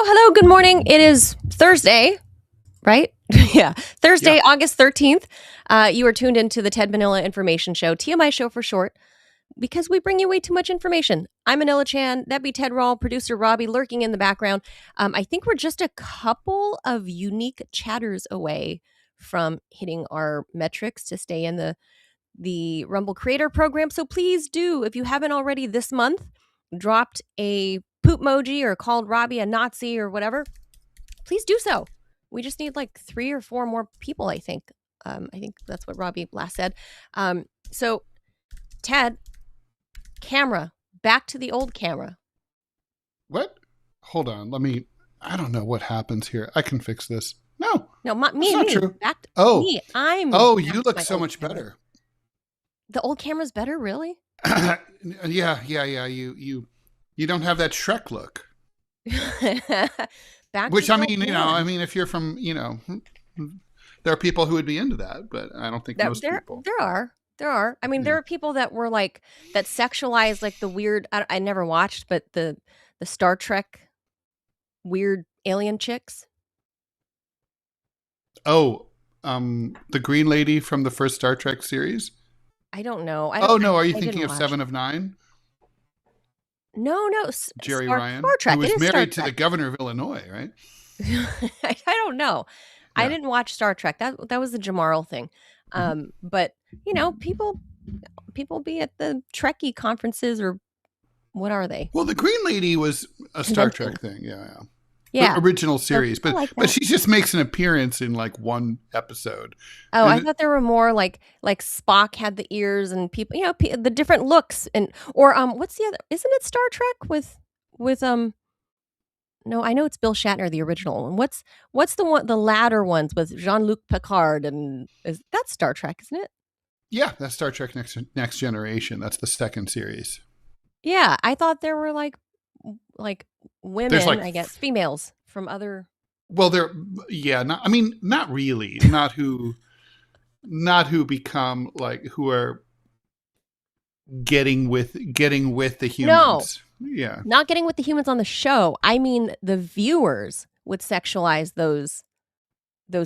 Hello, good morning. It is Thursday, right? Yeah, Thursday, August 13th. You are tuned into the Ted Manila Information Show, TMI Show for short, because we bring you way too much information. I'm Manila Chan, that be Ted Rall, producer Robbie lurking in the background. I think we're just a couple of unique chatters away from hitting our metrics to stay in the Rumble Creator Program. So please do, if you haven't already this month, dropped a poop emoji or called Robbie a Nazi or whatever, please do so. We just need like 3 or 4 more people, I think. I think that's what Robbie last said. So, Ted, camera, back to the old camera. What? Hold on. I don't know what happens here. I can fix this. No, me. True. Back to me. You look so much better. The old camera's better, really? Yeah. You don't have that Shrek look. Which, I mean, if you're from, there are people who would be into that, but I don't think most people. There are. I mean, there are people that were like, that sexualize like the weird, I never watched, but the Star Trek weird alien chicks. Oh, the green lady from the first Star Trek series? I don't know. Are you thinking of 7 of 9? No. Jerry Ryan, Star Trek. Who was married to the governor of Illinois, right? I don't know. Yeah. I didn't watch Star Trek. That was the Jamarl thing. But people be at the Trekkie conferences, or what are they? Well, the Green Lady was a Star Trek thing. Yeah. The original series, so but she just makes an appearance in like one episode. Oh, I thought there were more like Spock had the ears and people, the different looks or what's the other? Isn't it Star Trek with No, I know it's Bill Shatner, the original. And what's the latter ones with Jean-Luc Picard, and that's Star Trek, isn't it? Yeah, that's Star Trek Next Generation. That's the second series. Yeah, I thought there were like women, I guess, females from other. Well, not really. Not who become who are getting with the humans. No. Yeah. Not getting with the humans on the show. I mean, the viewers would sexualize those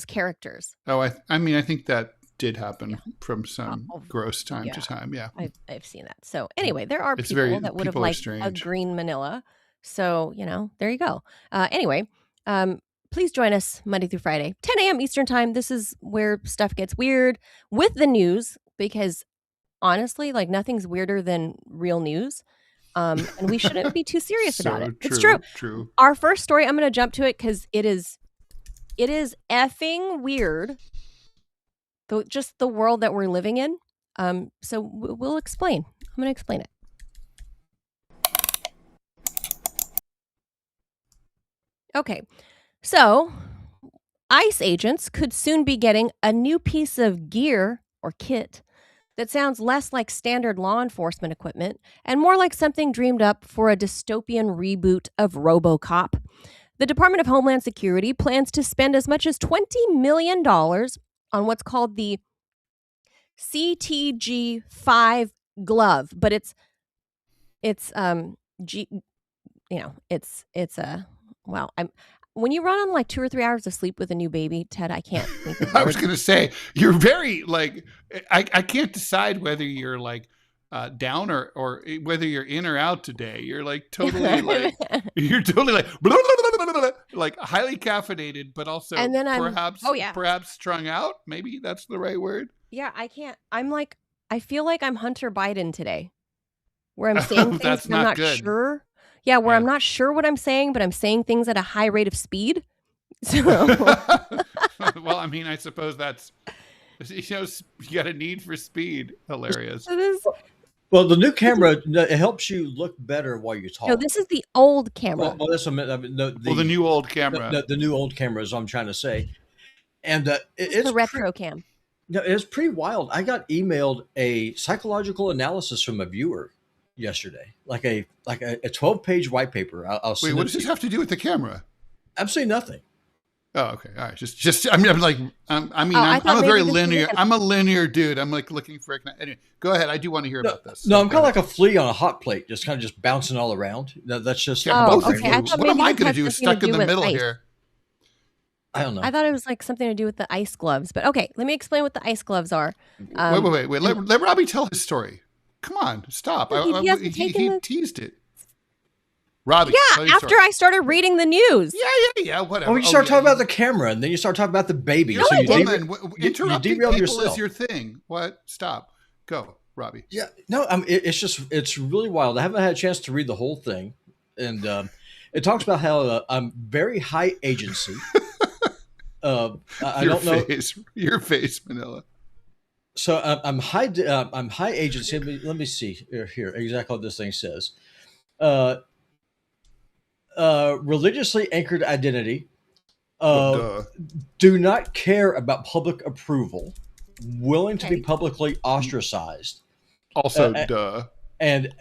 characters. Oh, I think that did happen from some gross time to time. Yeah. I've seen that. So anyway, there are people that would have liked a green Manila. So, there you go. Anyway, please join us Monday through Friday, 10 a.m. Eastern time. This is where stuff gets weird with the news, because honestly, nothing's weirder than real news. And we shouldn't be too serious about it. It's true. Our first story, I'm going to jump to it because it is effing weird. Just the world that we're living in. So we'll explain. I'm going to explain it. Okay. So ICE agents could soon be getting a new piece of gear or kit that sounds less like standard law enforcement equipment and more like something dreamed up for a dystopian reboot of RoboCop. The Department of Homeland Security plans to spend as much as $20 million on what's called the CTG5 glove, but it's G, it's a well, I'm when you run on like 2 or 3 hours of sleep with a new baby, Ted, I can't think of I was going to say, you're very like, I can't decide whether you're like down or whether you're in or out today. You're like totally like, you're totally like, blah, blah, blah, blah, blah, like highly caffeinated, but also and then perhaps strung out. Maybe that's the right word. Yeah, I can't. I feel like I'm Hunter Biden today, where I'm saying things I'm not good. Sure. Yeah, where I'm not sure what I'm saying, but I'm saying things at a high rate of speed. So. Well, I mean, I suppose that's, you got a need for speed. Hilarious. Well, the new camera, it helps you look better while you talk. No, this is the old camera. Well, that's the new old camera. The new old camera is what I'm trying to say. And it's the retro cam. No, it's pretty wild. I got emailed a psychological analysis from a viewer yesterday, like a 12-page white paper. Wait, what does this have to do with the camera? Absolutely nothing. Oh, okay. All right. Just. I'm a very linear. I'm a linear dude. I'm like looking for. Anyway, go ahead. I do want to hear about this. No, I'm kind of like a flea on a hot plate, just bouncing all around. That's just. Okay. What am I going to do? Stuck in the middle here. I don't know. I thought it was like something to do with the ice gloves, but okay. Let me explain what the ice gloves are. Wait. Let Robbie tell his story. Come on, stop. He teased it. Robbie. Yeah, after I started reading the news. Yeah, whatever. Oh, you start talking about the camera, and then you start talking about the baby. So interrupting people is your thing. What? Stop. Go, Robbie. Yeah, no, it's really wild. I haven't had a chance to read the whole thing, and it talks about how I'm very high agency. I don't know your face, Manila. So I'm high agency. Let me see here exactly what this thing says. Religiously anchored identity. Do not care about public approval. Willing to be publicly ostracized. Also, and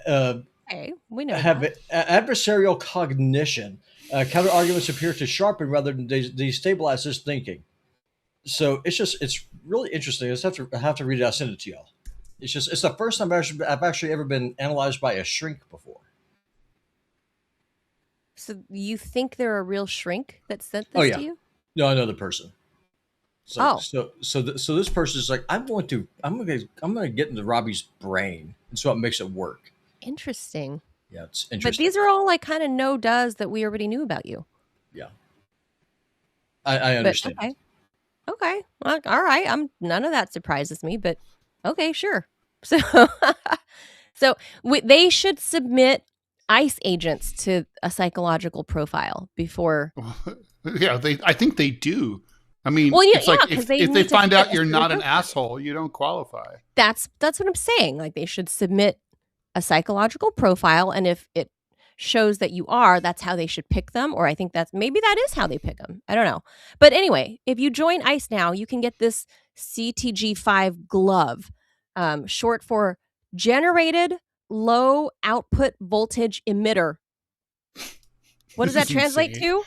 we know have adversarial cognition. Counter arguments appear to sharpen rather than destabilize his thinking. So it's really interesting. I have to read it. I'll send it to y'all. It's the first time I've actually ever been analyzed by a shrink before. So you think they're a real shrink that sent this to you? No, I know the person. So this person is like, I'm going to get into Robbie's brain, and so it makes it work. Interesting. Yeah, it's interesting. But these are all like kind of no-does that we already knew about you. Yeah, I understand. Okay. Well, all right. None of that surprises me, but okay, sure. So, they should submit ICE agents to a psychological profile before. Yeah, I think they do. I mean, it's like if they find out you're not an asshole, you don't qualify. That's what I'm saying. Like they should submit a psychological profile, and if it shows that you are, that's how they should pick them. Or I think that is how they pick them. I don't know. But anyway, if you join ICE now, you can get this CTG5 glove, short for Generated Low Output Voltage Emitter. What does that translate to?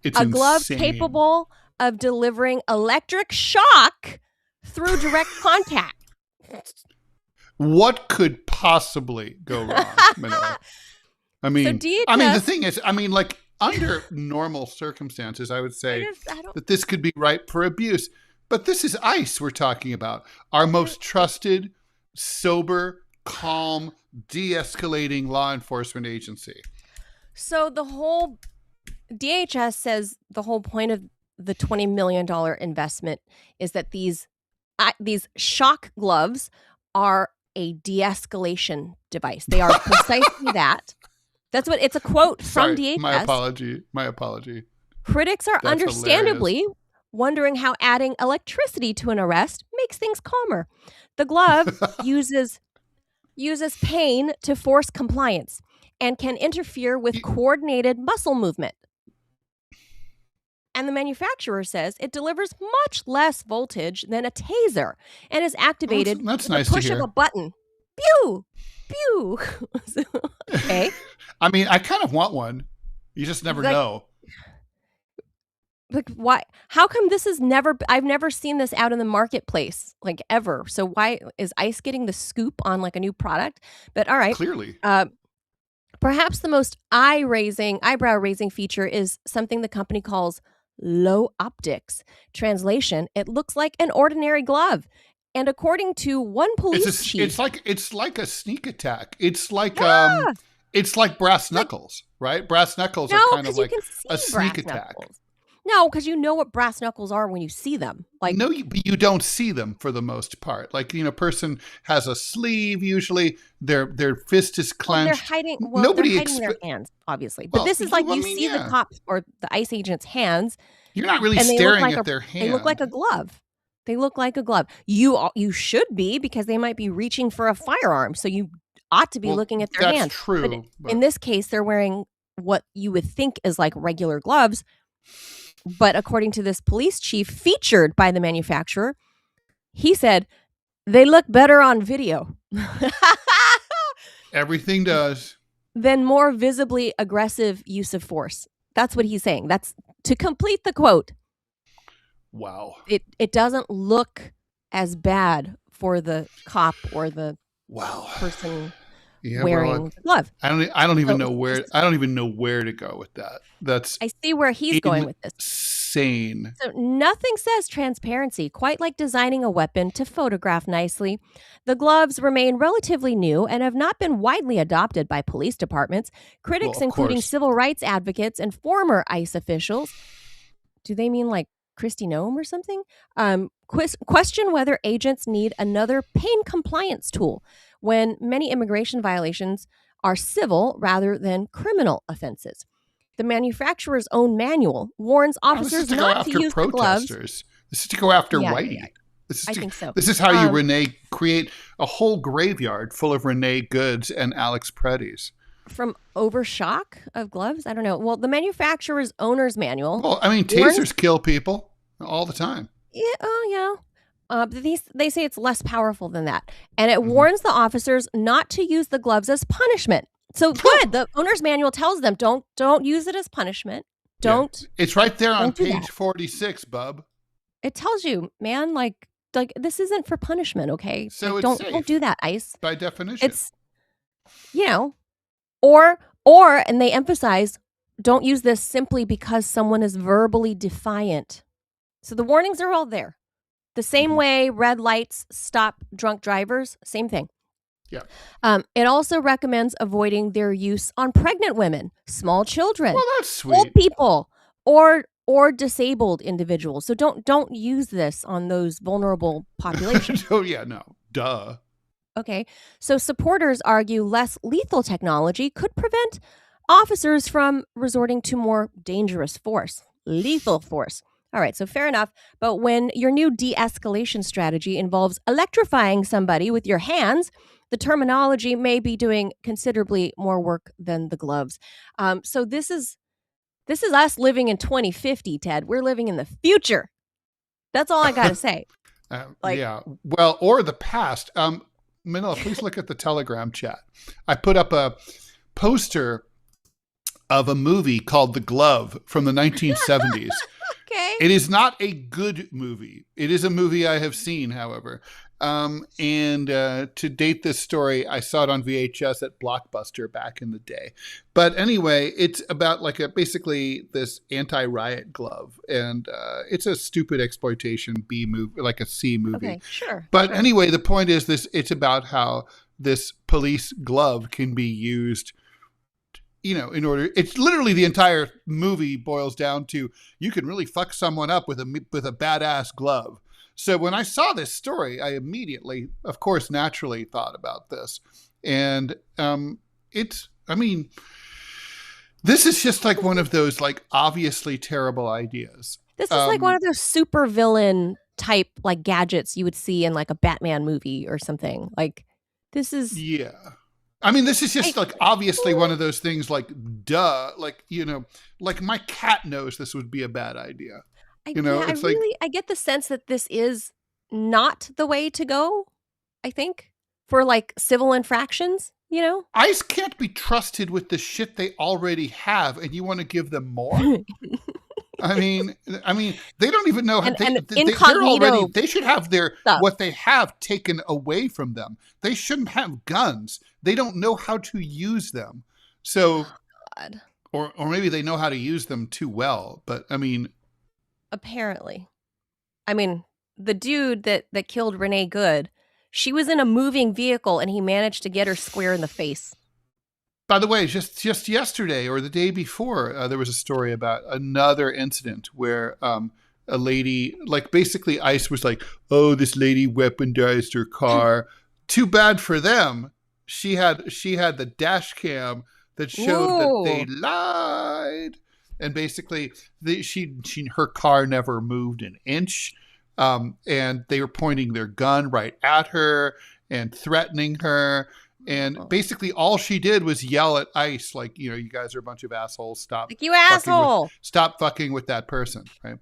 It's a glove capable of delivering electric shock through direct contact. What could possibly go wrong, Manila? I mean, the thing is, like under normal circumstances, I would say that this could be ripe for abuse. But this is ICE we're talking about. Our most trusted, sober, calm, de-escalating law enforcement agency. So the whole DHS says the whole point of the $20 million investment is that these shock gloves are a de-escalation device. They are precisely that. That's what it's a quote from DHS. My apology. Critics are understandably wondering how adding electricity to an arrest makes things calmer. The glove uses pain to force compliance and can interfere with coordinated muscle movement. And the manufacturer says it delivers much less voltage than a taser and is activated that's with nice the push to hear. of a button. Pew! Pew! Okay. I mean, I kind of want one. You just never know. Like, why? How come this is I've never seen this out in the marketplace, like, ever. So why is ICE getting the scoop on like a new product? But all right. Clearly. Perhaps the most eyebrow-raising feature is something the company calls low optics. Translation, it looks like an ordinary glove. And according to one police chief, it's like a sneak attack. It's like brass knuckles, right? Brass knuckles are kind of like a sneak attack. No, because you know what brass knuckles are when you see them. Like, no, you don't see them for the most part. Like, a person has a sleeve. Usually, their fist is clenched. They're hiding their hands, obviously. But this is like you see the cops or the ICE agent's hands. You're not really staring at their hand. They look like a glove. They look like a glove. You should be, because they might be reaching for a firearm. So you ought to be looking at their hands. That's true. But in this case, they're wearing what you would think is like regular gloves. But according to this police chief featured by the manufacturer, he said, they look better on video. Everything does. Than more visibly aggressive use of force. That's what he's saying. That's to complete the quote. Wow. It doesn't look as bad for the cop or the person wearing the glove. I don't even know where to go with that. I see where he's going with this. Insane. So nothing says transparency quite like designing a weapon to photograph nicely. The gloves remain relatively new and have not been widely adopted by police departments. Critics, including civil rights advocates and former ICE officials, do they mean like Kristi Noem or something? Question whether agents need another pain compliance tool when many immigration violations are civil rather than criminal offenses. The manufacturer's own manual warns officers not to use the gloves. This is to go after whitey. Yeah. I think so. This is how you create a whole graveyard full of Renee Goods and Alex Preddies. From overshock of gloves? I don't know. Well, the manufacturer's owner's manual. Well, I mean, tasers kill people all the time. Yeah. Oh, yeah. They say it's less powerful than that. And it warns the officers not to use the gloves as punishment. So good. The owner's manual tells them don't use it as punishment. Don't. Yeah. It's right there on page 46, bub. It tells you, man, like this isn't for punishment, okay? So like, don't do that, ICE. By definition. It's or and they emphasize, don't use this simply because someone is verbally defiant. So the warnings are all there. The same way red lights stop drunk drivers, same thing. Yeah. It also recommends avoiding their use on pregnant women, small children, that's sweet. old people, or disabled individuals. So don't use this on those vulnerable populations. Oh yeah, no. Duh. Okay. So supporters argue less lethal technology could prevent officers from resorting to more dangerous force, lethal force. All right, so fair enough. But when your new de-escalation strategy involves electrifying somebody with your hands, the terminology may be doing considerably more work than the gloves. So this is us living in 2050, Ted. We're living in the future. That's all I got to say. Yeah. Well, or the past. Manila, please look at the Telegram chat. I put up a poster of a movie called The Glove from the 1970s. Okay. It is not a good movie. It is a movie I have seen, however. And to date this story, I saw it on VHS at Blockbuster back in the day. But anyway, it's about basically this anti-riot glove. And it's a stupid exploitation B movie, like a C movie. Okay, sure. But anyway, the point is it's about how this police glove can be used in order. It's literally the entire movie boils down to you can really fuck someone up with a badass glove. So when I saw this story, I immediately, of course, naturally thought about this. And this is just like one of those obviously terrible ideas. This is like one of those super villain type gadgets you would see in a Batman movie or something. This is I mean, this is just like obviously one of those things like, duh, like, you know, like my cat knows this would be a bad idea. You know, it's I get the sense that this is not the way to go, I think, for like civil infractions, you know? ICE can't be trusted with the shit they already have, and you want to give them more? I mean, they don't even know how they should have their stuff. What they have taken away from them. They shouldn't have guns. They don't know how to use them. So, God. Or maybe they know how to use them too well. But I mean, apparently, I mean, the dude that killed Renee Good, she was in a moving vehicle, and he managed to get her square in the face. By the way, just yesterday or the day before, there was a story about another incident where a lady, like basically ICE was like, oh, this lady weaponized her car. Too bad for them. She had the dash cam that showed that they lied. And basically her car never moved an inch. And they were pointing their gun right at her and threatening her. And basically all she did was yell at ICE, like, you know, you guys are a bunch of assholes. Stop. Like, you asshole. Stop fucking with that person. Right.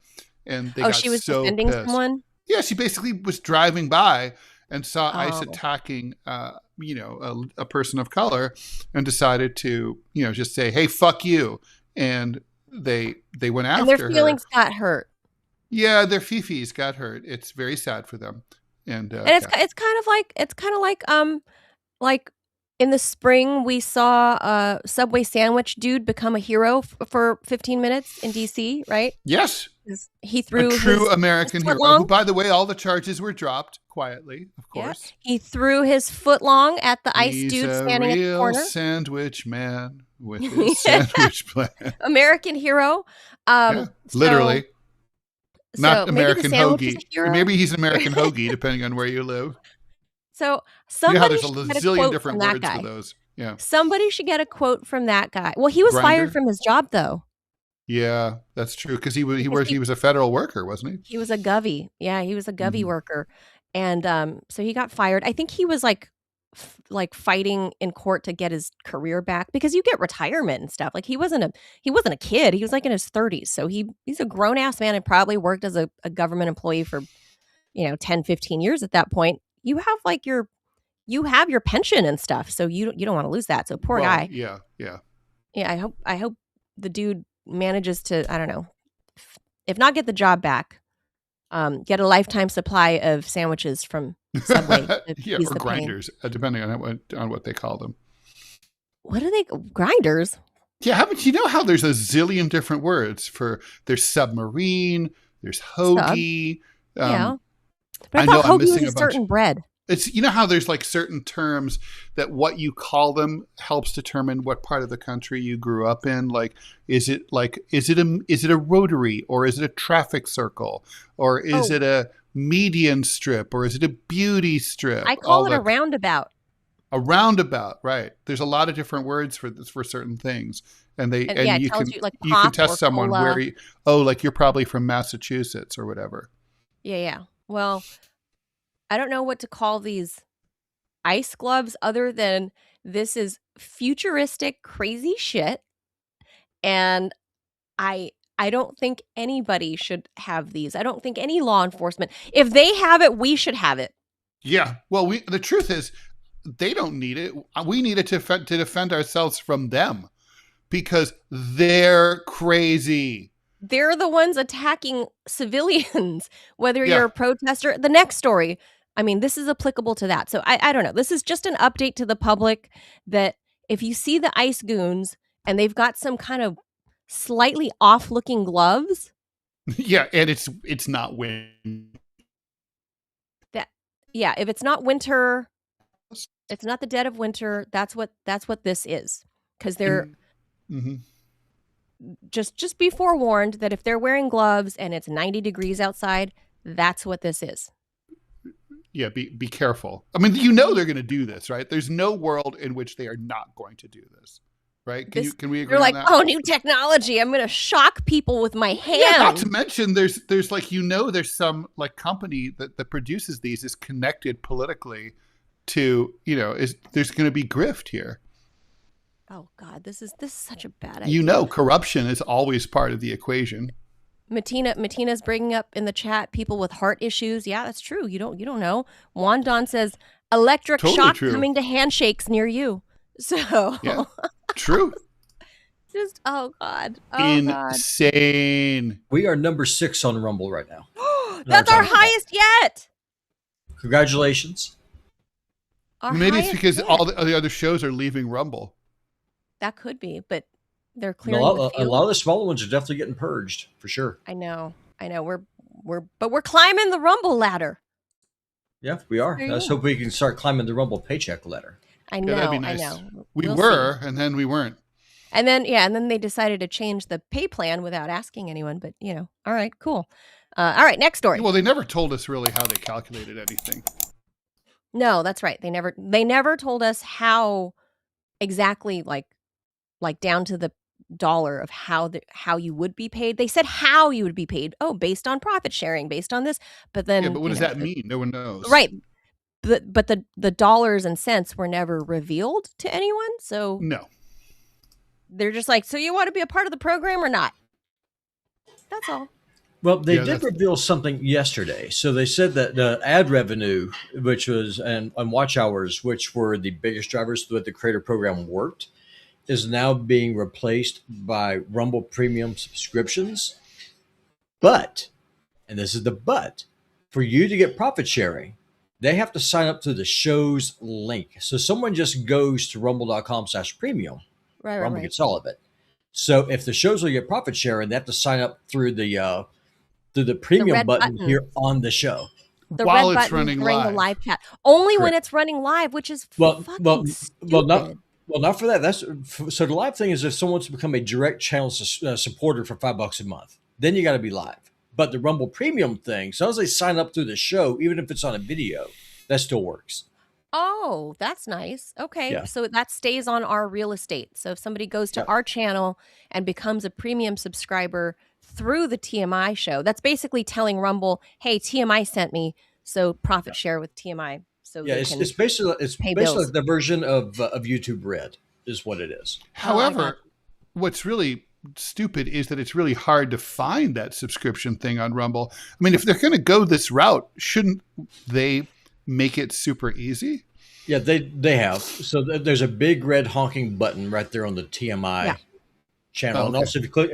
And they got she was so defending pissed. Someone? Yeah, she basically was driving by and saw ICE attacking, you know, a person of color and decided to, you know, just say, hey, fuck you. And they went after her. And their feelings got hurt. Yeah, their fifis got hurt. It's very sad for them. And it's kind of like in the spring, we saw a Subway sandwich dude become a hero for 15 minutes in D.C., right? Yes. He threw a true American hero, who, by the way, all the charges were dropped quietly, of course. Yeah. He threw his footlong at the ICE dude standing at the corner. Sandwich man with his sandwich plan. American hero. Literally. Not American hoagie. Maybe he's an American hoagie, depending on where you live. So somebody there's a zillion different words for those. Yeah. Somebody should get a quote from that guy. Well, he was fired from his job, though. Yeah, that's true. Because he was a federal worker, wasn't he? He was a Govy. Yeah, he was a Govy worker, and so he got fired. I think he was like fighting in court to get his career back, because you get retirement and stuff. Like he wasn't a kid. He was like in his 30s. So he's a grown ass man and probably worked as a government employee for 10, 15 years at that point. You have like your pension and stuff, so you don't want to lose that. So poor guy. Yeah. Yeah. I hope the dude manages to, I don't know, if not get the job back, get a lifetime supply of sandwiches from Subway. Yeah, or grinders, depending on what they call them. What are they? Grinders? Yeah, haven't you know how there's a zillion different words for? There's submarine. There's hoagie. Yeah. But I thought hoagie was a certain bread. It's, you know how there's like certain terms that what you call them helps determine what part of the country you grew up in. Like, is it a rotary, or is it a traffic circle, or is it a median strip, or is it a beauty strip? I call it a roundabout. A roundabout, right? There's a lot of different words for certain things, and you can test someone where like you're probably from Massachusetts or whatever. Yeah. Well, I don't know what to call these ICE gloves other than this is futuristic, crazy shit. And I don't think anybody should have these. I don't think any law enforcement. If they have it, we should have it. Yeah. Well, the truth is, they don't need it. We need it to defend ourselves from them, because they're crazy. They're the ones attacking civilians, whether you're a protester. The next story, I mean, this is applicable to that. So I don't know. This is just an update to the public that if you see the ICE goons and they've got some kind of slightly off-looking gloves. Yeah, and it's not winter. If it's not winter, it's not the dead of winter. That's what this is. Because they're... Mm-hmm. Just be forewarned that if they're wearing gloves and it's 90 degrees outside, that's what this is. Yeah, be careful. I mean, they're going to do this, right? There's no world in which they are not going to do this, right? Can we agree on that? You're like, oh, new technology. I'm going to shock people with my hand. Yeah, not to mention there's like, there's some like company that produces these is connected politically to, there's going to be grift here. Oh God, this is such a bad idea. Corruption is always part of the equation. Matina's bringing up in the chat people with heart issues. Yeah, that's true. You don't know. Juan Don says electric shock coming to handshakes near you. So yeah, true. Just oh God, insane. God. We are number 6 on Rumble right now. That's our highest yet. Congratulations. Maybe it's because all the other shows are leaving Rumble. That could be, but they're clearing a lot of the smaller ones are definitely getting purged for sure. I know. We're climbing the Rumble ladder. Yeah, we are. Let's hope we can start climbing the Rumble paycheck ladder. I know. That'd be nice. I know. We were, and then we weren't. And then they decided to change the pay plan without asking anyone. But all right, cool. All right, next story. Well, they never told us really how they calculated anything. No, that's right. They never told us how exactly, like down to the dollar of how you would be paid. They said how you would be paid. Oh, based on profit sharing, based on this. But then, yeah, but what does that mean? No one knows, right? But the dollars and cents were never revealed to anyone. So no, they're just like, so you want to be a part of the program or not? That's all. Well, they did reveal something yesterday. So they said that the ad revenue, which was and watch hours, which were the biggest drivers that the creator program worked, is now being replaced by Rumble Premium subscriptions. But, and this is the but, for you to get profit sharing, they have to sign up to the show's link. So someone just goes to rumble.com/premium. Rumble gets all of it. So if the shows will get profit sharing, they have to sign up through the premium button here on the show. The red button running during the live chat. Only when it's running live, which is fucking stupid. Not for that. So the live thing is if someone wants to become a direct channel supporter for $5 a month, then you got to be live. But the Rumble Premium thing, so as they sign up through the show, even if it's on a video, that still works. Oh, that's nice. Okay. Yeah. So that stays on our real estate. So if somebody goes to our channel and becomes a premium subscriber through the TMI show, that's basically telling Rumble, hey, TMI sent me, so profit share with TMI. So it's basically the version of YouTube Red is what it is. However, what's really stupid is that it's really hard to find that subscription thing on Rumble. I mean, if they're going to go this route, shouldn't they make it super easy? Yeah, they have. So there's a big red honking button right there on the TMI channel. Oh, okay. And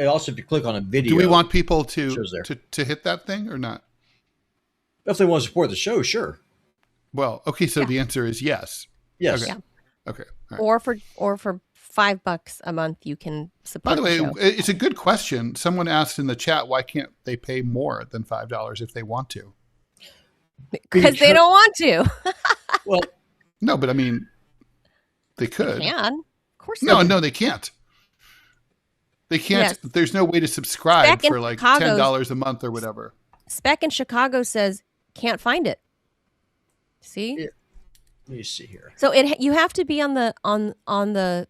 also if you click on a video. Do we want people to hit that thing or not? If they want to support the show, sure. Well, okay, so the answer is yes. Yes. Okay. Yeah. Okay. Right. Or for $5 a month, you can support. By the way, show. It's a good question. Someone asked in the chat, why can't they pay more than $5 if they want to? Because they don't want to. Well, no, but I mean, they could. They can. Of course. No, they can't. They can't. Yes. There's no way to subscribe for like $10 a month or whatever. Spec in Chicago says can't find it. See? Yeah. Let me see here. So you have to be on the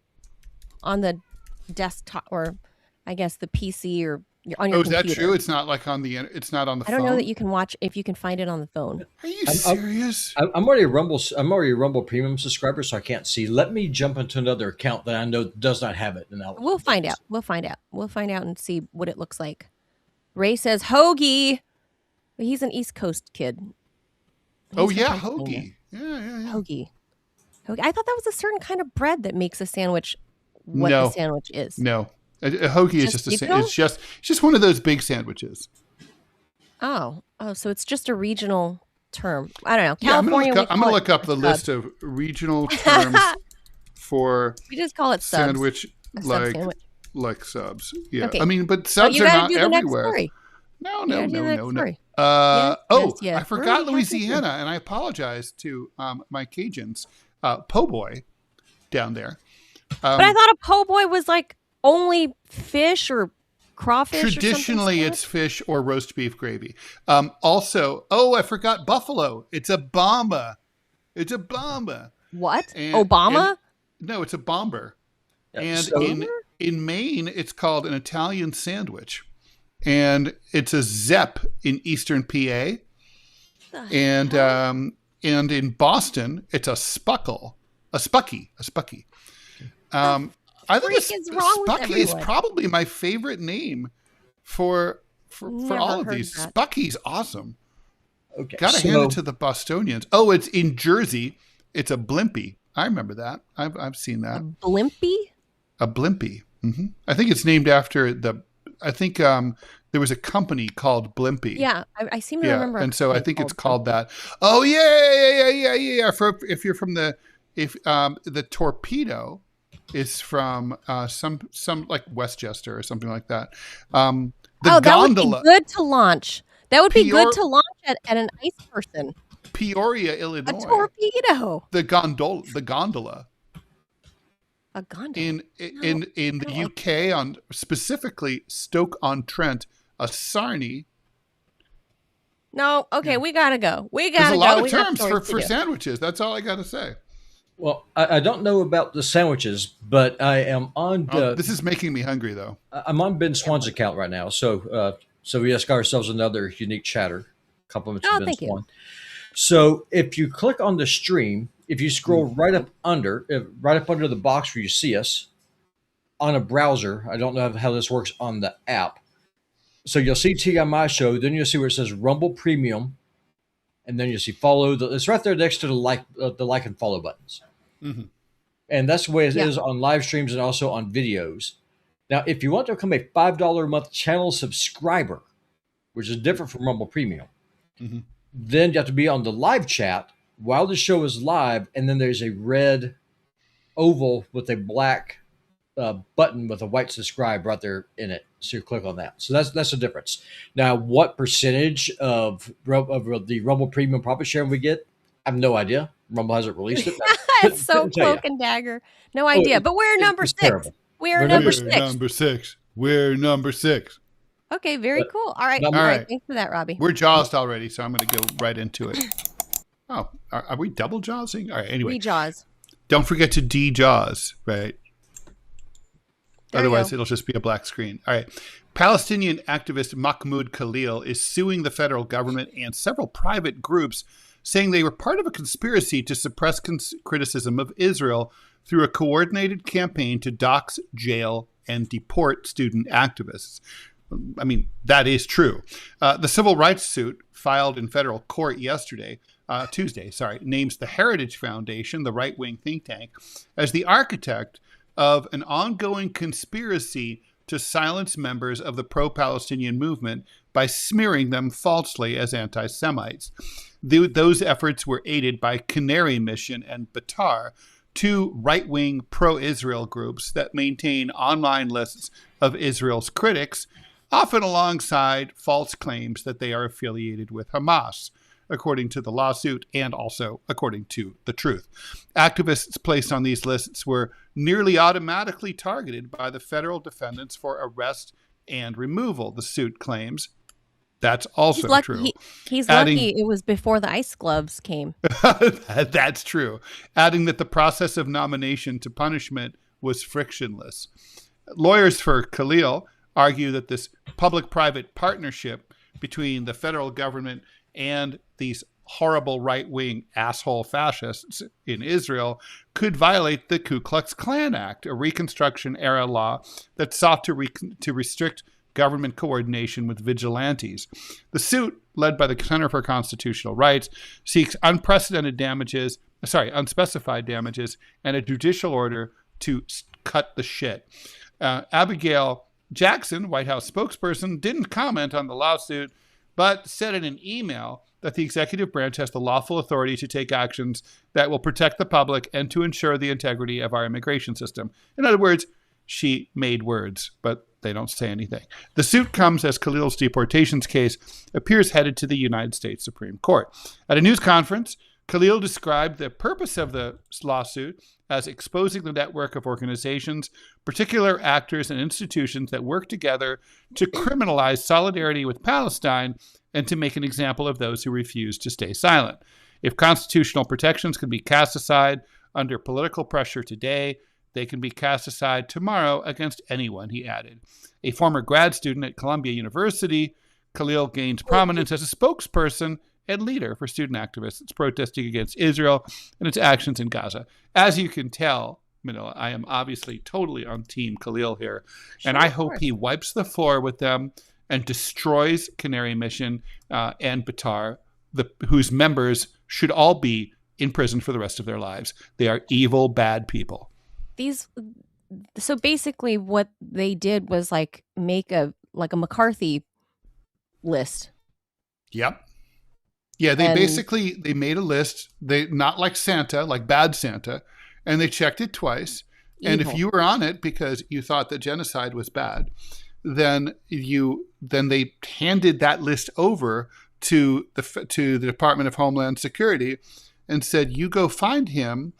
desktop, or I guess the PC, or on your computer. Is that true? It's not like it's not on the phone. I don't know that you can watch if you can find it on the phone. Are you serious? I'm already a Rumble Premium subscriber, so I can't see. Let me jump into another account that I know does not have it, and we'll find out. We'll find out and see what it looks like. Ray says hoagie. He's an East Coast kid. Hoagie. Yeah. Hoagie. I thought that was a certain kind of bread that makes a sandwich what the sandwich is. No. A hoagie is just it's just one of those big sandwiches. Oh, so it's just a regional term. I don't know. California. I'm going to look up the list of regional terms for we just call it sandwich subs. like subs. Yeah. Okay. I mean, but subs are not everywhere. No. I forgot Louisiana, and I apologize to my Cajuns. Po' boy down there. But I thought a po' boy was like only fish or crawfish. Traditionally, it's fish or roast beef gravy. Also, I forgot buffalo. It's a bomba. What? Obama? No, it's a bomber. And in Maine, it's called an Italian sandwich. And it's a Zepp in Eastern PA. And And in Boston, it's a spuckle, a spucky. I think Spucky is probably my favorite name for all of these. That. Spucky's awesome. Okay, gotta hand it to the Bostonians. Oh, it's in Jersey. It's a blimpie. I remember that. I've seen that. A blimpie. A blimpie. Mm-hmm. I think it's named after there was a company called Blimpie. Yeah, I seem to remember. And so I think it's called that. Oh yeah. If you're from the torpedo is from some like Westchester or something like that. The gondola, would be good to launch. That would be good to launch at an ice person. Peoria, Illinois. A torpedo. The gondola. A gondola. In the UK, on specifically Stoke-on-Trent, a sarnie. No, okay, we gotta go. There's a lot of terms for sandwiches. That's all I gotta say. Well, I don't know about the sandwiches, but I am on. This is making me hungry, though. I'm on Ben Swan's account right now, so we just got ourselves another unique chatter. Compliments to Ben Swan. So if you click on the stream, if you scroll right up under the box where you see us on a browser, I don't know how this works on the app. So you'll see TMI Show, then you'll see where it says Rumble Premium, and then you'll see follow. It's right there next to the like and follow buttons. Mm-hmm. And that's the way it is on live streams and also on videos. Now, if you want to become a $5 a month channel subscriber, which is different from Rumble Premium, then you have to be on the live chat while the show is live, and then there's a red oval with a black button with a white subscribe right there in it. So you click on that. So that's the difference. Now, what percentage of the Rumble Premium profit sharing we get? I have no idea. Rumble hasn't released it. It's so cloak and dagger. No idea. But we're number 6. Terrible. We're number 6. We're number 6. Okay, very cool. All right. All right. Thanks for that, Robbie. We're jawsed already, so I'm going to go right into it. Oh, are we double jawsing? All right, anyway. Jaws. Don't forget to de-jaws, right? Otherwise, it'll just be a black screen. All right. Palestinian activist Mahmoud Khalil is suing the federal government and several private groups, saying they were part of a conspiracy to suppress criticism of Israel through a coordinated campaign to dox, jail, and deport student activists. I mean, that is true. The civil rights suit filed in federal court Tuesday, names the Heritage Foundation, the right-wing think tank, as the architect of an ongoing conspiracy to silence members of the pro-Palestinian movement by smearing them falsely as anti-Semites. Those efforts were aided by Canary Mission and Batar, two right-wing pro-Israel groups that maintain online lists of Israel's critics, often alongside false claims that they are affiliated with Hamas, according to the lawsuit and also according to the truth. Activists placed on these lists were nearly automatically targeted by the federal defendants for arrest and removal, the suit claims. That's also true. He's lucky it was before the ice gloves came. That's true. Adding that the process of nomination to punishment was frictionless. Lawyers for Khalil argue that this public-private partnership between the federal government and these horrible right-wing asshole fascists in Israel could violate the Ku Klux Klan Act, a Reconstruction-era law that sought to restrict government coordination with vigilantes. The suit, led by the Center for Constitutional Rights, seeks unspecified damages and a judicial order to cut the shit. Abigail Jackson, White House spokesperson, didn't comment on the lawsuit, but said in an email that the executive branch has the lawful authority to take actions that will protect the public and to ensure the integrity of our immigration system. In other words, she made words, but they don't say anything. The suit comes as Khalil's deportations case appears headed to the United States Supreme Court. At a news conference, Khalil described the purpose of the lawsuit as exposing the network of organizations, particular actors and institutions that work together to criminalize solidarity with Palestine and to make an example of those who refuse to stay silent. If constitutional protections can be cast aside under political pressure today, they can be cast aside tomorrow against anyone, he added. A former grad student at Columbia University, Khalil gained prominence as a spokesperson and leader for student activists. It's protesting against Israel and its actions in Gaza. As you can tell, Manila, I am obviously totally on Team Khalil here. Sure, and I hope he wipes the floor with them and destroys Canary Mission and Batar, whose members should all be in prison for the rest of their lives. They are evil, bad people. So basically what they did was like make a McCarthy list. Yep. Yeah, they made a list. They not like Santa, like bad Santa, and they checked it twice. Evil. And if you were on it because you thought that genocide was bad, then they handed that list over to the Department of Homeland Security and said, you go find him.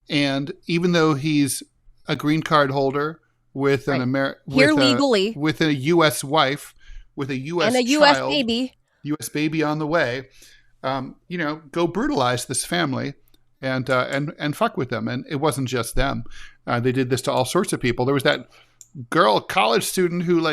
And even though he's a green card holder with legally with a U.S. wife, with a U.S. and a child, U.S. baby on the way, go brutalize this family and fuck with them. And it wasn't just them. They did this to all sorts of people. There was that girl, college student who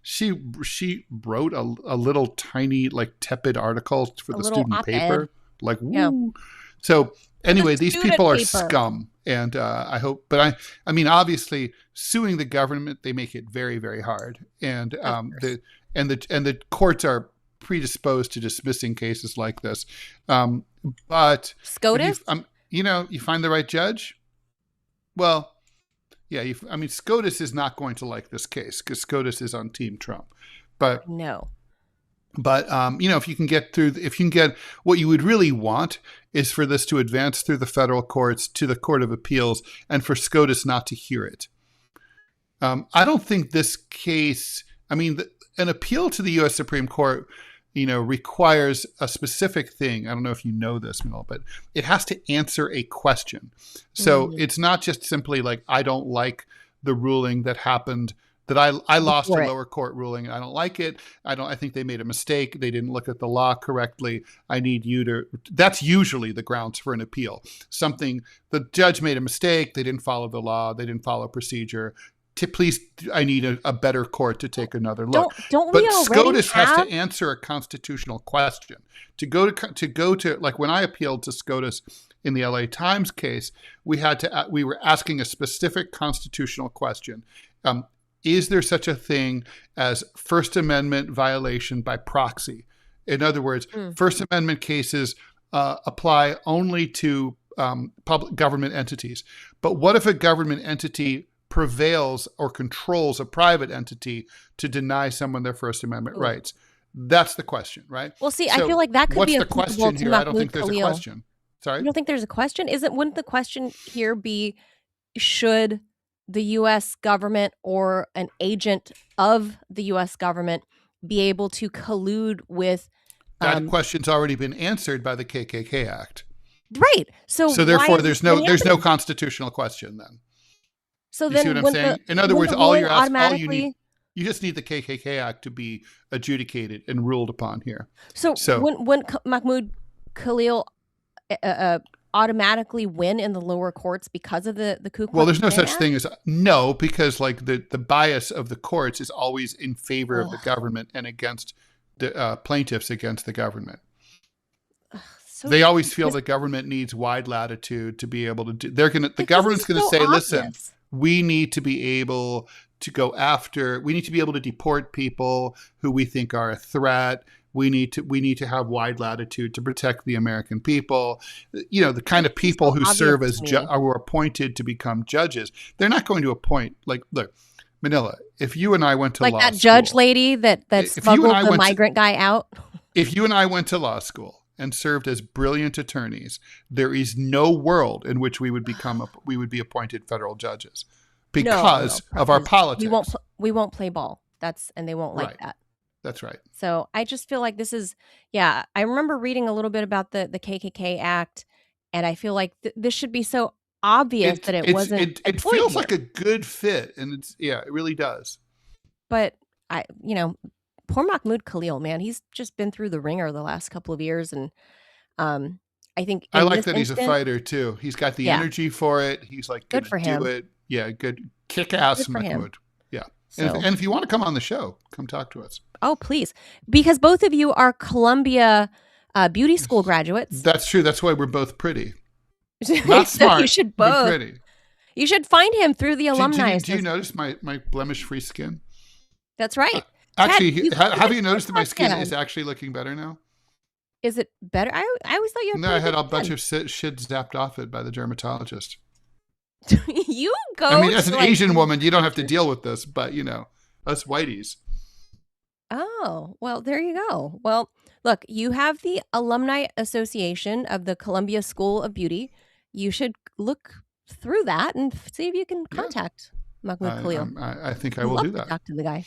she wrote a little tiny tepid article for the student op-ed paper. Woo. So anyway, these people are scum. And I hope, but I mean, obviously suing the government, they make it very, very hard. And the courts are predisposed to dismissing cases like this. But SCOTUS, you find the right judge. Well, yeah, SCOTUS is not going to like this case because SCOTUS is on Team Trump. But no. But if you can get what you would really want is for this to advance through the federal courts to the Court of Appeals and for SCOTUS not to hear it. I don't think this case. An appeal to the U.S. Supreme Court, requires a specific thing. I don't know if you know this, but it has to answer a question. So it's not just simply I don't like the ruling that happened. That I lost a lower court ruling and I don't like it. I think they made a mistake. They didn't look at the law correctly. I need you to, that's usually the grounds for an appeal. The judge made a mistake. They didn't follow the law. They didn't follow procedure. Please, I need a better court to take another look. But SCOTUS has to answer a constitutional question. To go to when I appealed to SCOTUS in the LA Times case, we were asking a specific constitutional question. Is there such a thing as First Amendment violation by proxy? In other words, First Amendment cases apply only to public government entities. But what if a government entity prevails or controls a private entity to deny someone their First Amendment rights? That's the question, right? Well, see, I feel like that could be the question here? I don't think there's a question. Sorry? You don't think there's a question? Wouldn't the question here be, should the U.S. government or an agent of the U.S. government be able to collude with? That question's already been answered by the KKK Act. Right. So therefore, there's no constitutional question then. So you then, see what I'm saying? In other words, you just need the KKK Act to be adjudicated and ruled upon here. So when Mahmoud Khalil automatically win in the lower courts because of the Ku Klux Well, there's no such Act? thing as because the bias of the courts is always in favor of the government and against the plaintiffs against the government. They always feel the government needs wide latitude to be able to do. The government's going to say, obvious. Listen, we need to be able to go after. We need to be able to deport people who we think are a threat. We need to have wide latitude to protect the American people. The kind of people who serve as were appointed to become judges. They're not going to appoint look, Manila. If you and I went to law school, that judge lady that smuggled the migrant guy out. If you and I went to law school and served as brilliant attorneys, there is no world in which we would be appointed federal judges because of our politics. We won't play ball. And they won't like that. That's right. So I just feel like this is, I remember reading a little bit about the KKK Act, and I feel like this should be so obvious that it wasn't. It feels like a good fit, and it really does. But poor Mahmoud Khalil, man, he's just been through the ringer the last couple of years, and I think I like that he's a fighter too. He's got the energy for it. He's good for him. Do it. Yeah, good kick ass Mahmoud. Yeah. So, and if you want to come on the show, come talk to us. Oh, please. Because both of you are Columbia beauty school graduates. That's true. That's why we're both pretty. Not So smart, you should but both. pretty. You should find him through the alumni. Do you notice my blemish-free skin? That's right. Actually, Ted, have you noticed that my skin is actually looking better now? Is it better? I always thought you had. No, I had a bunch of shit zapped off it by the dermatologist. You go. I mean, as an Asian woman, you don't have to deal with this, but us whiteys. Oh, well, there you go. Well, look, you have the Alumni Association of the Columbia School of Beauty. You should look through that and see if you can contact Mahmoud Khalil. I think I will do that. Talk to the guy.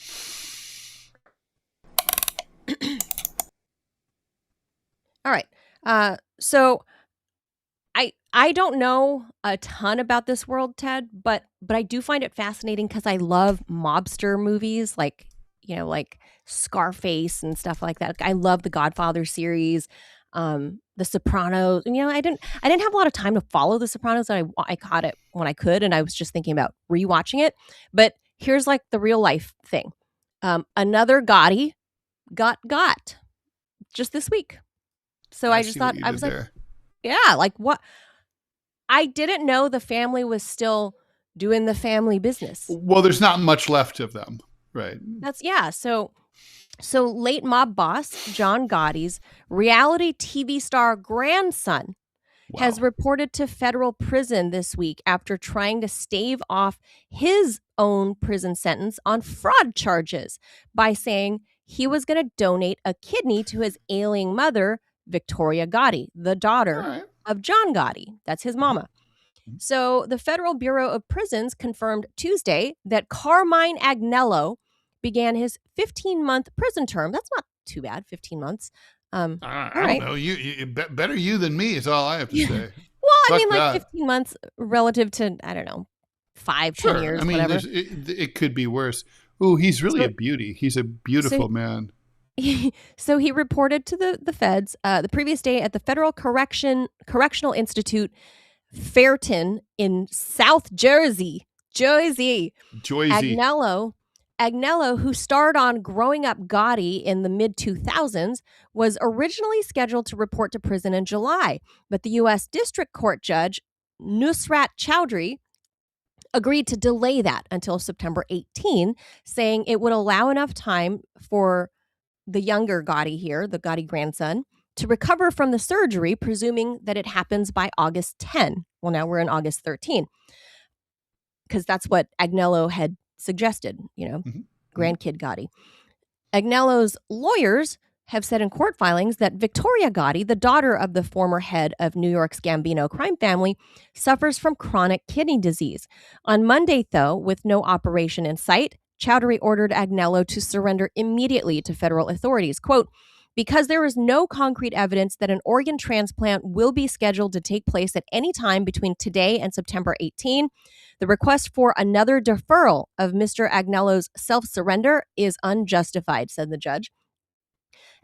All right. So I don't know a ton about this world, Ted, but I do find it fascinating because I love mobster movies like Scarface and stuff like that. I love the Godfather series, The Sopranos. I didn't have a lot of time to follow The Sopranos. I caught it when I could, and I was just thinking about rewatching it. But here's like the real life thing. Another Gotti got just this week. So I just thought, I was like, yeah, like what? I didn't know the family was still doing the family business. Well, there's not much left of them, right? So late mob boss John Gotti's reality TV star grandson has reported to federal prison this week after trying to stave off his own prison sentence on fraud charges by saying he was going to donate a kidney to his ailing mother, Victoria Gotti, the daughter of John Gotti. That's his mama. So the Federal Bureau of Prisons confirmed Tuesday that Carmine Agnello began his 15-month prison term. That's not too bad, 15 months. I don't know. You better you than me is all I have to say. Well, like 15 months relative to, I don't know, 10 years, whatever. It could be worse. Ooh, he's really a beauty. He's a beautiful man. So he reported to the feds the previous day at the Federal Correctional Institute, Fairton in South Jersey. Agnello, who starred on Growing Up Gotti in the mid-2000s, was originally scheduled to report to prison in July, but the U.S. District Court Judge Nusrat Chowdhury agreed to delay that until September 18, saying it would allow enough time for the younger Gotti here, the Gotti grandson, to recover from the surgery, presuming that it happens by August 10. Well, now we're in August 13, because that's what Agnello had suggested, grandkid Gotti. Agnello's lawyers have said in court filings that Victoria Gotti, the daughter of the former head of New York's Gambino crime family, suffers from chronic kidney disease. On Monday, though, with no operation in sight, Chowdhury ordered Agnello to surrender immediately to federal authorities. Quote, because there is no concrete evidence that an organ transplant will be scheduled to take place at any time between today and September 18, the request for another deferral of Mr. Agnello's self-surrender is unjustified, said the judge.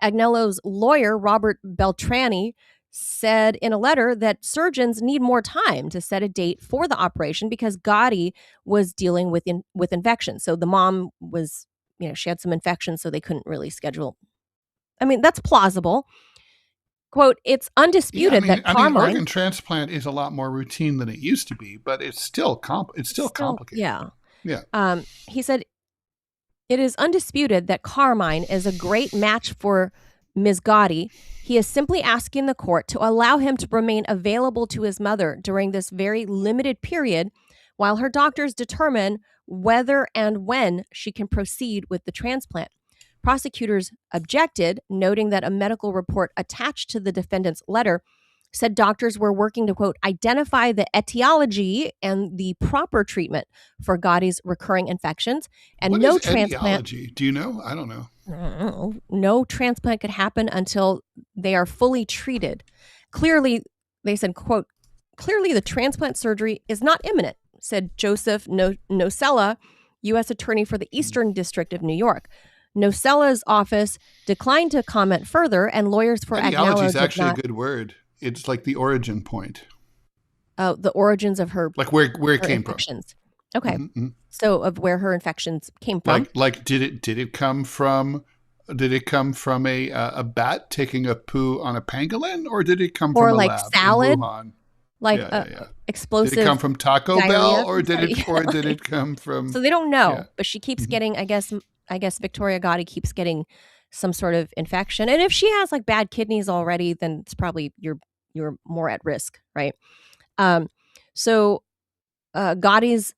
Agnello's lawyer, Robert Beltrani, said in a letter that surgeons need more time to set a date for the operation because Gotti was dealing with infection. So the mom was, she had some infection, so they couldn't really schedule. I mean, that's plausible. Quote, it's undisputed that Carmine... organ transplant is a lot more routine than it used to be, but it's still complicated. Yeah. He said, it is undisputed that Carmine is a great match for Ms. Gotti. He is simply asking the court to allow him to remain available to his mother during this very limited period while her doctors determine whether and when she can proceed with the transplant. Prosecutors objected, noting that a medical report attached to the defendant's letter said doctors were working to, quote, identify the etiology and the proper treatment for Gotti's recurring infections. And what no is transplant. Etiology? Do you know? I don't know. No transplant could happen until they are fully treated. Clearly, they said, quote, clearly the transplant surgery is not imminent, said Joseph Nocella, U.S. Attorney for the Eastern District of New York. Nocella's office declined to comment further, and lawyers for Agnello etiology is actually a good word. It's like the origin point. Oh, the origins of her, like where it came infections. From. Okay, mm-hmm. So of where her infections came from. Like did it come from Did it come from a bat taking a poo on a pangolin, or did it come or from a like lab salad, in Wuhan? like explosive? Did it come from Taco diarrhea Bell, from or did somebody? it come from? So they don't know, Yeah. but she keeps getting. I guess Victoria Gotti keeps getting some sort of infection, and if she has like bad kidneys already, then it's probably you're more at risk, right? So Gotti's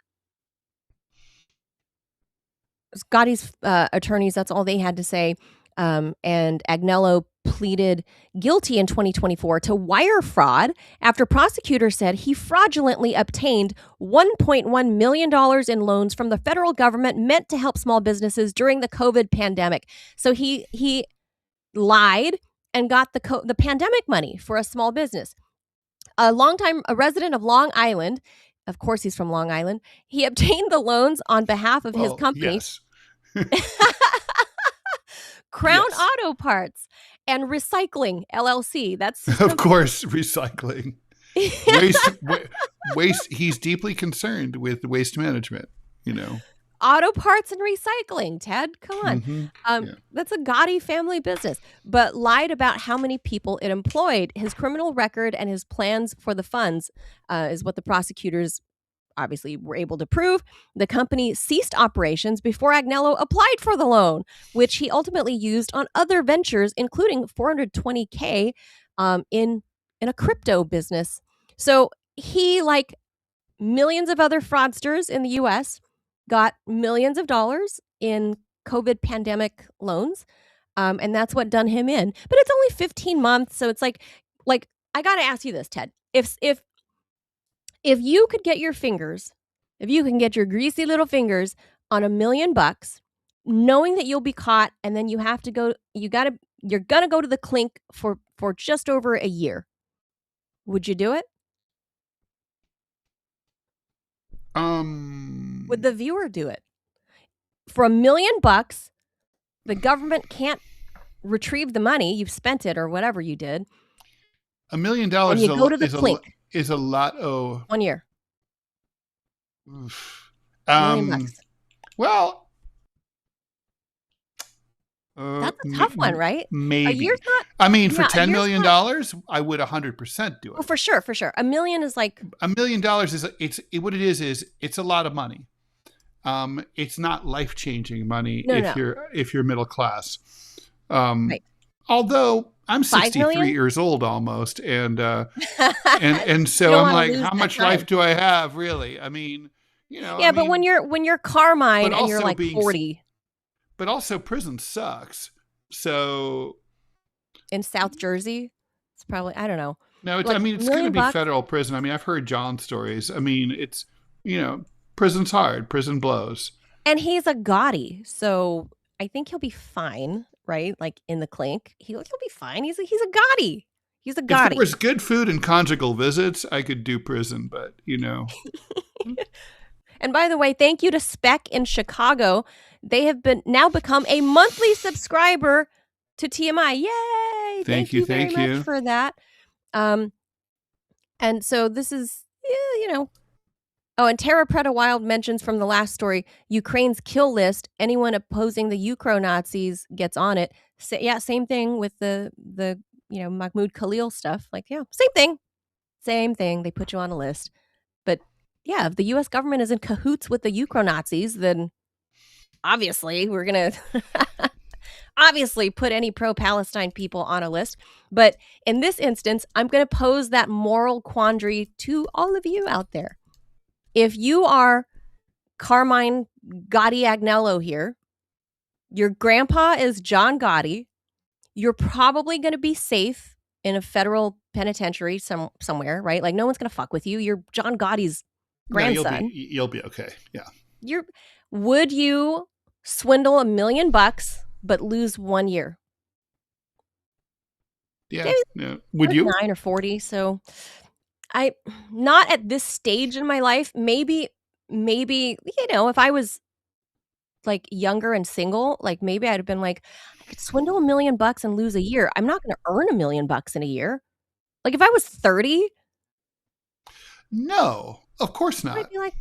attorneys, that's all they had to say. And Agnello pleaded guilty in 2024 to wire fraud after prosecutors said he fraudulently obtained $1.1 million in loans from the federal government meant to help small businesses during the COVID pandemic. So he lied and got the pandemic money for a small business. A resident of Long Island, of course he's from Long Island, he obtained the loans on behalf of his company. Yes. Crown Auto Parts and Recycling LLC. That's of course recycling. Waste. He's deeply concerned with waste management. Auto parts and recycling. Ted, come on. That's a Gotti family business, but lied about how many people it employed. His criminal record and his plans for the funds is what the prosecutors obviously were able to prove. The company ceased operations before Agnello applied for the loan, which he ultimately used on other ventures, including $420K in a crypto business. So he, like millions of other fraudsters in the U.S., got millions of dollars in COVID pandemic loans, and that's what done him in. But it's only 15 months, so it's like I got to ask you this, Ted. If you could get your fingers, if you can get your greasy little fingers on $1 million, knowing that you'll be caught, and then you're gonna go to the clink for just over a year, would you do it? Would the viewer do it? For $1 million, the government can't retrieve the money. You've spent it or whatever you did. $1 million is a lot. Oh, 1 year. $1 million. Well, that's a tough one, right? Maybe. A year's not. I mean, for $10 million, I would 100% do it. Oh, for sure. $1 million is like $1 million what it is it's a lot of money. It's not life-changing money if you're middle class. Right. Although I'm 63 years old almost, and so I'm like, how much life do I have, really? I mean, Yeah, but when you're Carmine and you're like 40. But also prison sucks. So in South Jersey, it's probably, I don't know. No, it's going to be federal prison. I mean, I've heard John stories. I mean, it's, prison's hard. Prison blows. And he's a Gotti, so I think he'll be fine, right? Like in the clink, he'll be fine. He's a Gotti. He's a Gotti. If there was good food and conjugal visits, I could do prison, but And by the way, thank you to Spec in Chicago. They have now become a monthly subscriber to TMI. Yay! Thank you very much for that. And so this is, Oh, and Tara Preta Wild mentions from the last story, Ukraine's kill list. Anyone opposing the Ukro-Nazis gets on it. Same thing with the Mahmoud Khalil stuff. Like, same thing. They put you on a list. But yeah, if the U.S. government is in cahoots with the Ukro-Nazis, then obviously we're going to put any pro-Palestine people on a list. But in this instance, I'm going to pose that moral quandary to all of you out there. If you are Carmine Gotti Agnello here, your grandpa is John Gotti, you're probably going to be safe in a federal penitentiary somewhere, right? Like no one's going to fuck with you. You're John Gotti's grandson. No, you'll be okay. Yeah. Would you swindle $1 million but lose 1 year? Yeah. Would you? 9 or 40. So I not at this stage in my life. Maybe, if I was like younger and single, like maybe I'd have been like, I could swindle $1 million and lose a year. I'm not going to earn $1 million in a year. Like if I was 30. No, of course not. I'd be like,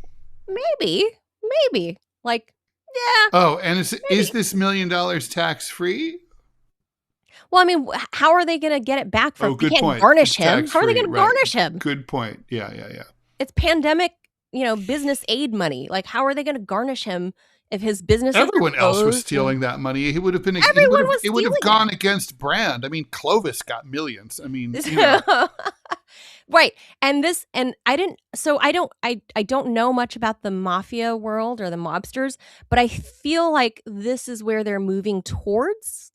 maybe. Like Yeah. Oh, and is this $1 million tax free? Well, I mean, how are they going to get it back from? Good they can't point. Garnish it's him. How are they going to garnish him? Good point. Yeah. It's pandemic, business aid money. Like, how are they going to garnish him if his business? Everyone else was stealing that money. He would have been. It would have gone against brand. I mean, Clovis got millions. I mean, right. And I don't know much about the mafia world or the mobsters, but I feel like this is where they're moving towards.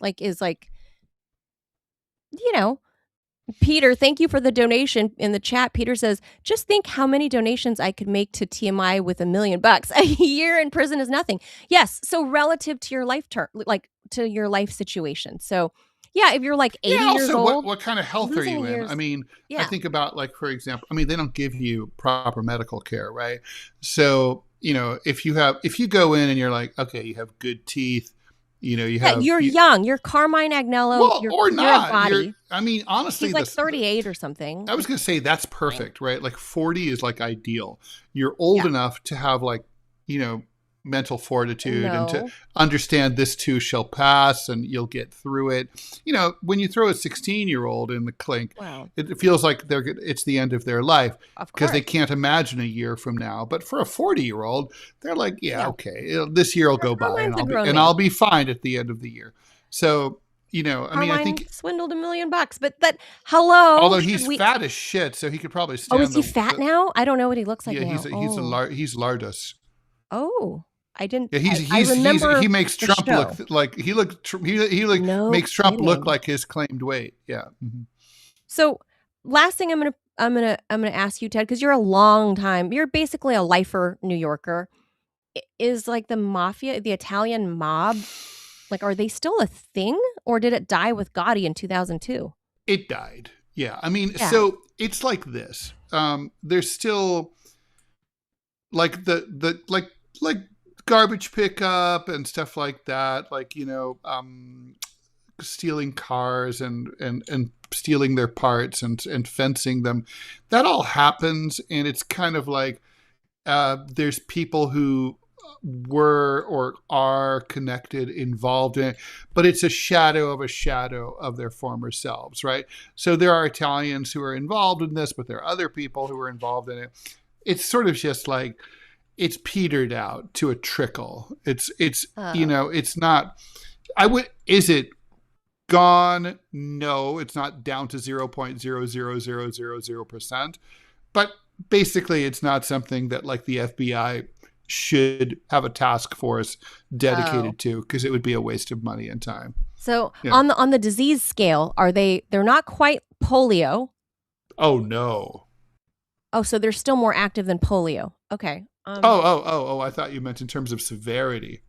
Peter, thank you for the donation in the chat. Peter says, just think how many donations I could make to TMI with $1 million. A year in prison is nothing. Yes. So relative to your life term, like to your life situation. So yeah, if you're like 80 years old. What kind of health are you in? I mean, I think about for example, they don't give you proper medical care, right? So, if you go in and you're like, okay, you have good teeth, you're young. You're Carmine Agnello. Or not. You're a Gotti. Honestly, he's like 38 or something. I was going to say that's perfect, right? Like 40 is like ideal. You're old enough to have mental fortitude and to understand this too shall pass and you'll get through it. When you throw a 16-year-old in the clink, it feels like it's the end of their life because they can't imagine a year from now. But for a 40-year-old, they're like, okay, this year will go by and I'll be fine at the end of the year. So, I think swindled $1 million, but hello. Although he's fat as shit, so he could probably stand. Oh, is he fat now? I don't know what he looks like now. He's lardus. Oh. I didn't. Yeah, he makes Trump look like makes Trump look like his claimed weight. Yeah. Mm-hmm. So, last thing I'm gonna ask you, Ted, because you're basically a lifer New Yorker. Is like the mafia, the Italian mob, are they still a thing, or did it die with Gotti in 2002? It died. Yeah, so it's like this. There's still like the garbage pickup and stuff like that, stealing cars and stealing their parts and fencing them. That all happens, and it's kind of like there's people who were or are connected, involved in it, but it's a shadow of their former selves, right? So there are Italians who are involved in this, but there are other people who are involved in it. It's sort of just like it's petered out to a trickle. It's not. Is it gone? No, it's not down to 0.00000%. But basically, it's not something that the FBI should have a task force dedicated to, because it would be a waste of money and time. So on the disease scale, they're not quite polio? Oh no. Oh, so they're still more active than polio. Okay. I thought you meant in terms of severity.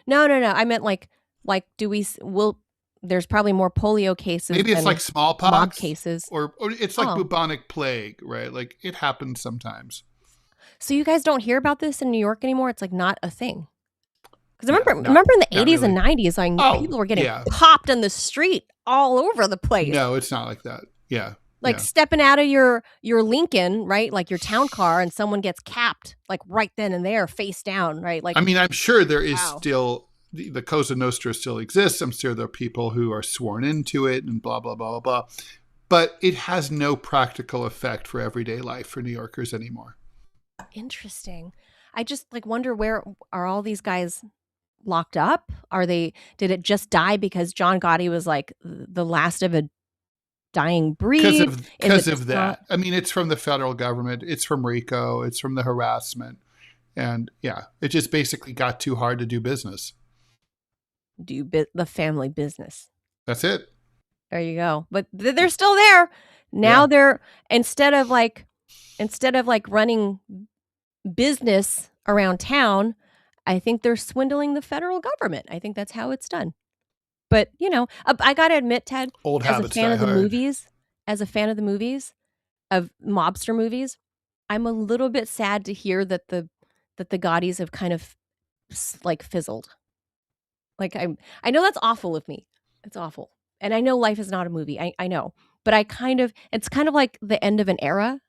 No. I meant there's probably more polio cases. Maybe it's like smallpox mob cases, or it's like bubonic plague, right? Like it happens sometimes. So you guys don't hear about this in New York anymore? It's not a thing. Because remember in the 80s and 90s, people were getting popped in the street all over the place. No, it's not like that. Yeah. Stepping out of your Lincoln, right? Like your town car, and someone gets capped right then and there, face down, right? I'm sure there is still the Cosa Nostra still exists. I'm sure there are people who are sworn into it and blah, blah, blah, blah. But it has no practical effect for everyday life for New Yorkers anymore. Interesting. I just wonder, where are all these guys locked up? Did it just die because John Gotti was the last of a dying breed? Because of that. It's from the federal government. It's from RICO. It's from the harassment. And it just basically got too hard to do business. The family business. That's it. There you go. But they're still there. Now they're, instead of running business around town, I think they're swindling the federal government. I think that's how it's done. But, I got to admit, Ted, as a fan of the movies, of mobster movies, I'm a little bit sad to hear that the Gottis have kind of fizzled. I know that's awful of me. It's awful. And I know life is not a movie. I know. But it's kind of like the end of an era.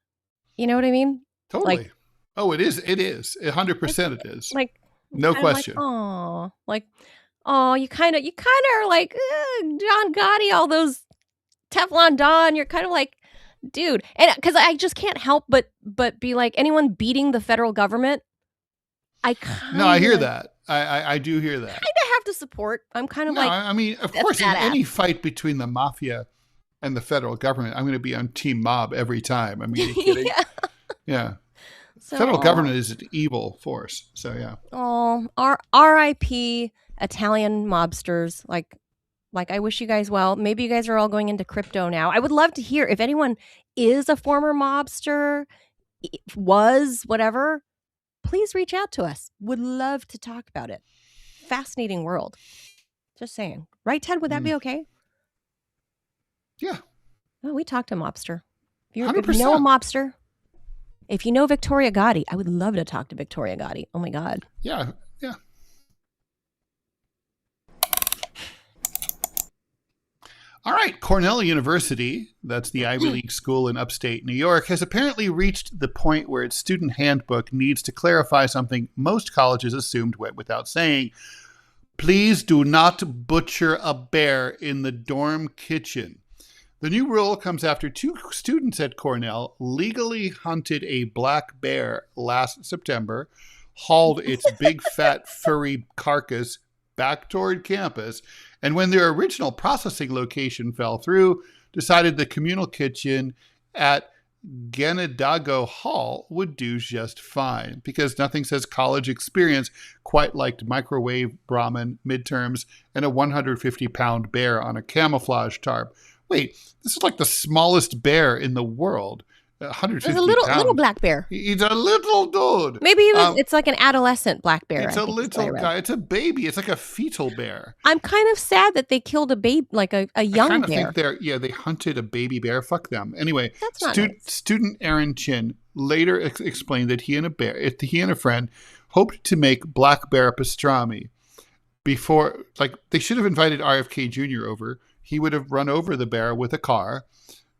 You know what I mean? Totally. It is. It is. 100% it is. No question. You kind of are like John Gotti, all those Teflon Don. You're kind of like, dude, and because I just can't help but be like, anyone beating the federal government, I hear that. I do hear that. I kind of have to support. I'm kind of like, I mean, of course, in any fight between the mafia and the federal government, I'm going to be on Team Mob every time. I mean, are you kidding? Yeah. So, federal government is an evil force. So yeah. Oh, R.I.P. Italian mobsters. Like I wish you guys well. Maybe you guys are all going into crypto now. I would love to hear if anyone is a former mobster, was whatever. Please reach out to us. Would love to talk about it. Fascinating world. Just saying. Right, Ted? Would that be okay? Yeah. Oh, we talked to a mobster. If you 100%. know a mobster, if you know Victoria Gotti, I would love to talk to Victoria Gotti. Oh my God. Yeah. Yeah. All right, Cornell University, that's the Ivy League school in upstate New York, has apparently reached the point where its student handbook needs to clarify something most colleges assumed went without saying. Please do not butcher a bear in the dorm kitchen. The new rule comes after 2 students at Cornell legally hunted a black bear last September, hauled its big fat furry carcass back toward campus, and when their original processing location fell through, decided the communal kitchen at Ganadago Hall would do just fine, because nothing says college experience quite like microwave Brahmin, midterms, and a 150-pound bear on a camouflage tarp. Wait, this is like the smallest bear in the world. 150 It's a little black bear. He's a little dude. Maybe it's like an adolescent black bear. It's a little guy. It's a baby. It's like a fetal bear. I'm kind of sad that they killed a baby, like a young bear. I think they hunted a baby bear. Fuck them. Anyway, that's not nice. Student Aaron Chin later explained that he and a friend hoped to make black bear pastrami before, like, they should have invited RFK Jr. over. He would have run over the bear with a car.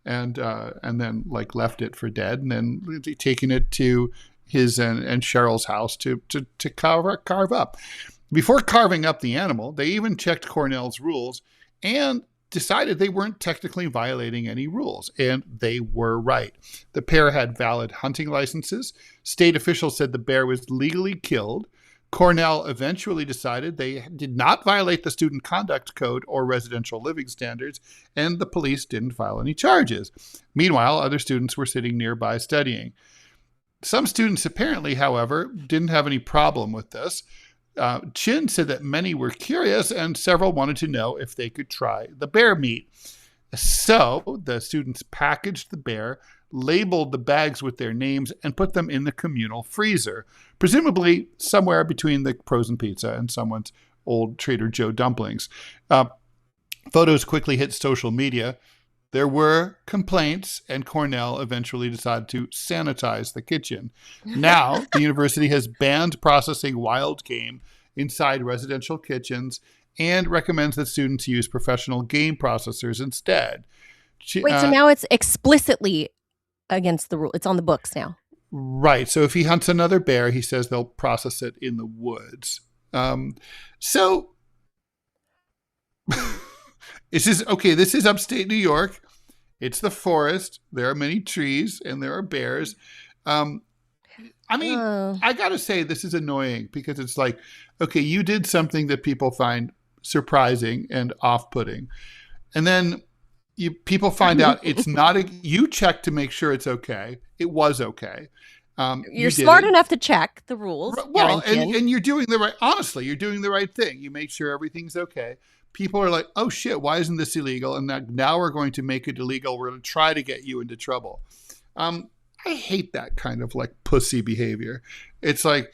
And then like left it for dead, and then taken it to his and Cheryl's house to carve up. Before carving up the animal, they even checked Cornell's rules and decided they weren't technically violating any rules, and they were right. The pair had valid hunting licenses. State officials said the bear was legally killed. Cornell eventually decided they did not violate the student conduct code or residential living standards, and the police didn't file any charges. Meanwhile, other students were sitting nearby studying. Some students apparently, however, didn't have any problem with this. Chin said that many were curious, and several wanted to know if they could try the bear meat. So the students packaged the bear, labeled the bags with their names, and put them in the communal freezer, presumably somewhere between the frozen pizza and someone's old Trader Joe dumplings. Photos quickly hit social media. There were complaints, and Cornell eventually decided to sanitize the kitchen. Now, the university has banned processing wild game inside residential kitchens and recommends that students use professional game processors instead. Wait, so now it's explicitly against the rule. It's on the books now. Right. So if he hunts another bear, he says they'll process it in the woods. So this is upstate New York. It's the forest. There are many trees and there are bears. I got to say this is annoying because it's like, okay, you did something that people find surprising and off-putting. And then people find out it's not you check to make sure it's okay. It was okay. You're smart enough to check the rules. Well, and you're doing you're doing the right thing. You make sure everything's okay. People are like, oh shit, why isn't this illegal? And now we're going to make it illegal. We're going to try to get you into trouble. I hate that kind of like pussy behavior. It's like,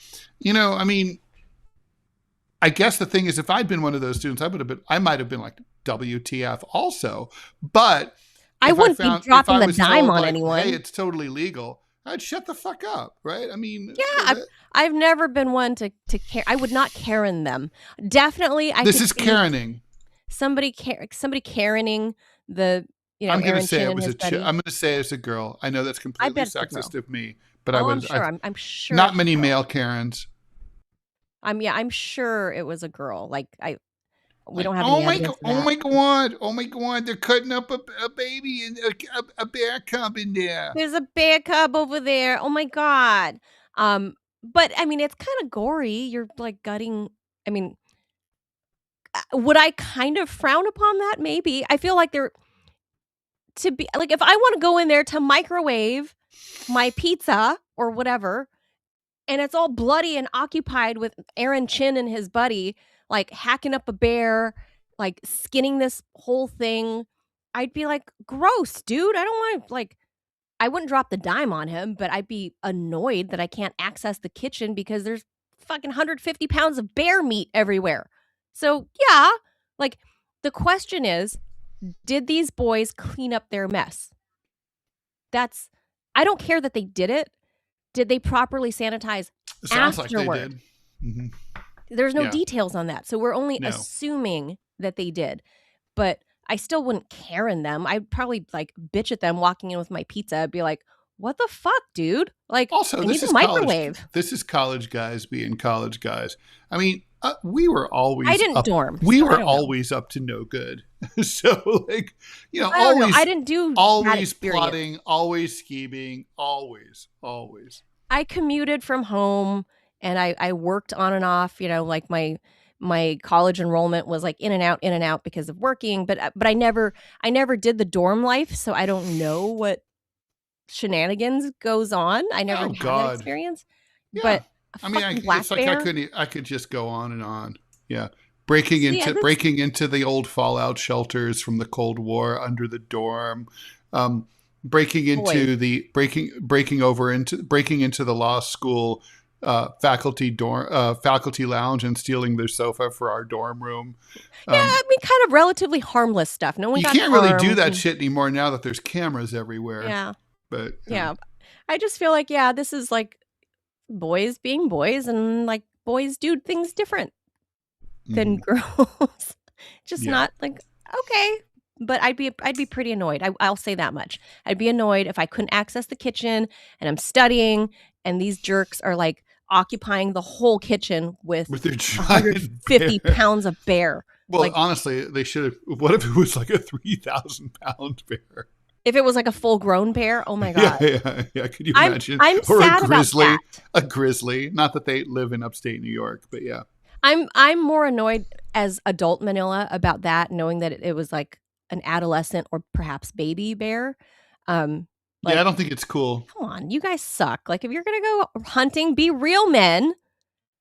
I guess the thing is, if I'd been one of those students, I might have been like, WTF also. But I wouldn't be dropping the dime on anyone. Hey, it's totally legal. I'd shut the fuck up, right? I mean, yeah, I've never been one to care. I would not Karen them. Definitely, this is Karening. Somebody Karening the I'm going to say it was I'm going to say it's a girl. I know that's completely sexist of me, but I'm sure. I'm sure. Not many male Karens. I'm sure it was a girl. Like we don't have oh any my evidence god! of that. Oh my god! They're cutting up a baby and a bear cub in there. There's a bear cub over there. Oh my god. But I mean, it's kind of gory. You're like gutting. I mean, would I kind of frown upon that? Maybe. I feel like they're to be like if I want to go in there to microwave my pizza or whatever, and it's all bloody and occupied with Aaron Chin and his buddy, like hacking up a bear, like skinning this whole thing, I'd be like, gross, dude. I don't want to like. I wouldn't drop the dime on him, but I'd be annoyed that I can't access the kitchen because there's fucking 150 pounds of bear meat everywhere. So, yeah, like the question is, did these boys clean up their mess? I don't care that they did it. Did they properly sanitize Sounds afterward? like they did. Mm-hmm. There's no details on that. So we're only assuming that they did. But I still wouldn't Karen them. I'd probably like bitch at them walking in with my pizza. I'd be like, what the fuck, dude? Like, also, this is microwave. This is college guys being college guys. I mean, we were always. I didn't dorm. We were always up to no good. So, like, always. I didn't do always plotting, always scheming, always. I commuted from home, and I worked on and off. Like my college enrollment was like in and out because of working. But I never did the dorm life, so I don't know what shenanigans goes on. I never had that experience. Yeah. But I mean, it's like I could just go on and on. Yeah. Breaking into the old fallout shelters from the Cold War under the dorm, breaking into the law school faculty lounge and stealing their sofa for our dorm room. I mean, kind of relatively harmless stuff. No one. You can't really do that shit anymore now that there's cameras everywhere. Yeah. But yeah, I just feel like this is like boys being boys, and like boys do things different than girls. Just not like okay. But I'd be pretty annoyed. I'll say that much. I'd be annoyed if I couldn't access the kitchen and I'm studying and these jerks are like occupying the whole kitchen with their 150 pounds of bear. Well, honestly, they should have. What if it was like a 3,000-pound bear? If it was like a full-grown bear, oh my god! Yeah. Could you imagine? I'm or sad a grizzly, about that. A grizzly. Not that they live in upstate New York, but yeah. I'm more annoyed as adult Manila about that, knowing that it was like an adolescent or perhaps baby bear. I don't think it's cool. Come on, you guys suck. Like if you're gonna go hunting, be real men.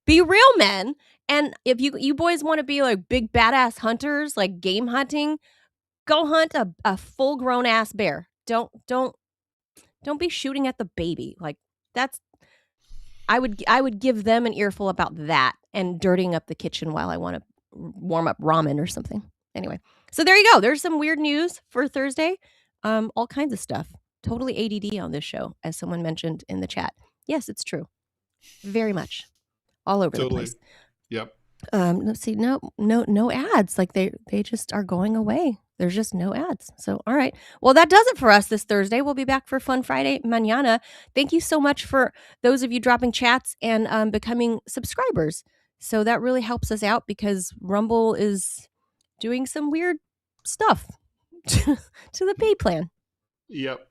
Be real men. And if you boys want to be like big badass hunters, like game hunting, go hunt a full grown ass bear. Don't be shooting at the baby. Like that's I would give them an earful about that and dirtying up the kitchen while I want to warm up ramen or something. Anyway, so there you go. There's some weird news for Thursday. All kinds of stuff. Totally ADD on this show, as someone mentioned in the chat. Yes, it's true. Very much. All over the place. Yep. Let's see. No ads. Like they just are going away. There's just no ads. So, all right. Well, that does it for us this Thursday. We'll be back for Fun Friday mañana. Thank you so much for those of you dropping chats and becoming subscribers. So that really helps us out because Rumble is doing some weird stuff to the pay plan. Yep.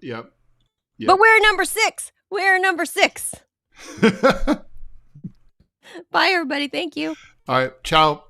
But we're number 6. Bye, everybody. Thank you. All right. Ciao.